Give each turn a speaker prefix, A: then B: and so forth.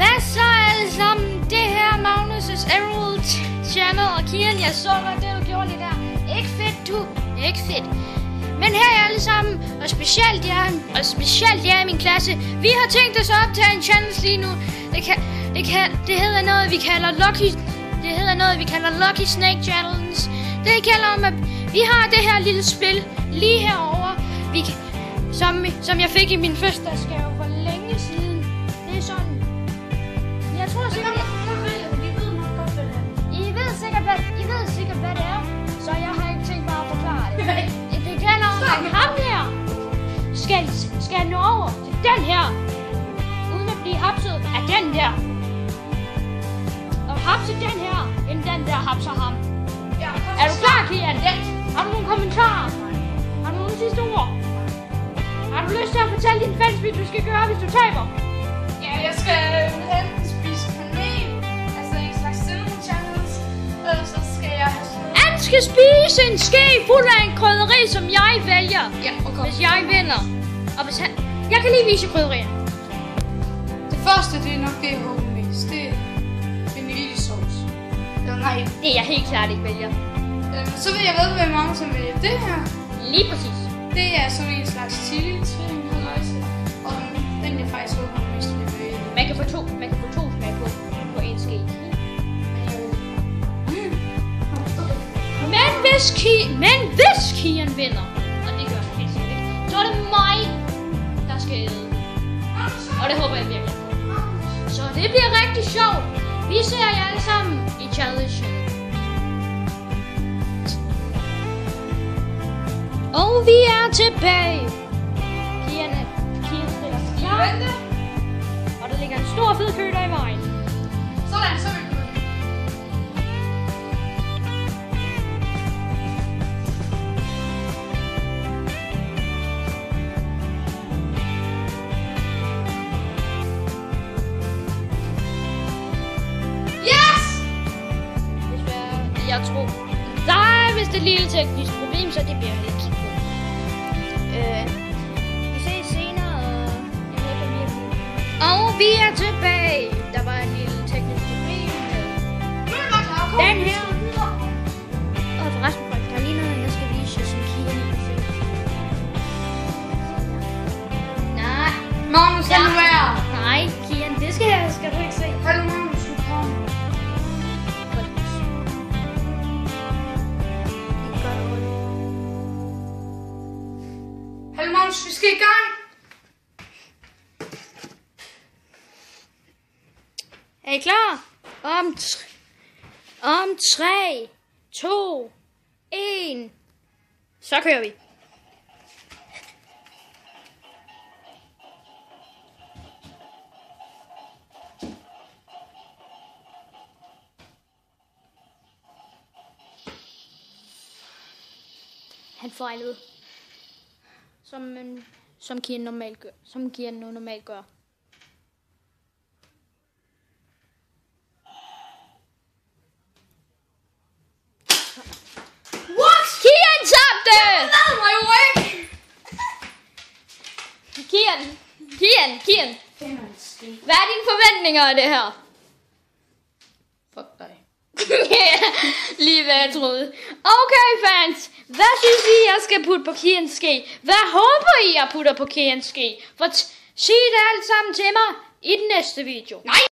A: Hvad så alle sammen? Det her er Magnus' Emerald Channel, og Kian, jeg så godt det du gjorde lige der. Ikke fedt du, ikke fedt. Men her er alle sammen, og specielt jer i min klasse. Vi har tænkt os at optage en challenge lige nu. Det hedder noget vi kalder Lucky Snake Challenge. Det kalder om at vi har det her lille spil lige herovre. Som jeg fik i min fødselsdagsgave for længe siden. Det er sådan. Jeg tror sikkert I ved sikkert hvad det er. Så jeg har ikke tænkt mig at forklare det. Det gælder om at ham her skal nå over til den her, uden at blive hapset af den der. Og hapse den her, inden den der hapser ham. Er du klar, Kian? Har du nogle kommentarer? Har du nogle sidste ord? Har du lyst til at fortælle din fans, hvad du skal gøre, hvis du taber?
B: Ja, jeg skal enten spise kanel, altså en slags cinnamon challenge, eller så skal jeg have sådan...
A: Han skal spise en ske fuld af en krydderi, som jeg vælger, hvis jeg vinder. Og hvis han... Jeg kan lige vise krydderierne.
B: Det første, det er nok det, jeg håber mest. Det er vaniljesauce. Nej.
A: Det er jeg helt klart ikke vælger.
B: Så vil jeg ved, hvem mange som vælger det her.
A: Lige præcis.
B: Det er sådan en slags chili-tvilling, og den jeg faktisk håber mest vil vælge.
A: Man kan få to smag på en ske. Men hvis Kian vinder, og det gør han helt sikkert ikke, så er det mig, der skal æde. Og det håber jeg virkelig. Så det bliver rigtig sjovt. Vi ser jer alle sammen i challengen. Og vi er tilbage. Kian stiller sig klar. Og der ligger en stor fed kø der i vejen.
B: Sådan, så vil vi gå. Yes!
A: Jeg tror, der er vist et lille teknisk problem, så det bliver jeg ikke kigget på. Vi ses senere. Jeg håber, vi er på. Og vi er tilbage. Der var en lille teknisk problem med den her. Og forresten, folk, der er lige noget, jeg skal vise jer, som Kian ikke kan se. Nej.
B: Magnus, lad nu være.
A: Nej, Kian, det skal du ikke se.
B: Hallo, Magnus, du kommer. Hallo, Magnus, vi skal i gang.
A: Er I klar? Om 3, 2, 1. Så kører vi. Han fejlede. Som Kian normalt gør.
B: What?
A: Kian tabte!
B: Lad mig jo ikke.
A: Kian. Hvad er dine forventninger af det her?
B: Fuck dig.
A: Lige hvad jeg troede. Okay fans, hvad synes I jeg skal putte på Kians ske? Hvad håber I jeg putter på Kians ske? Sig det alt sammen til mig i den næste video.
B: Nej!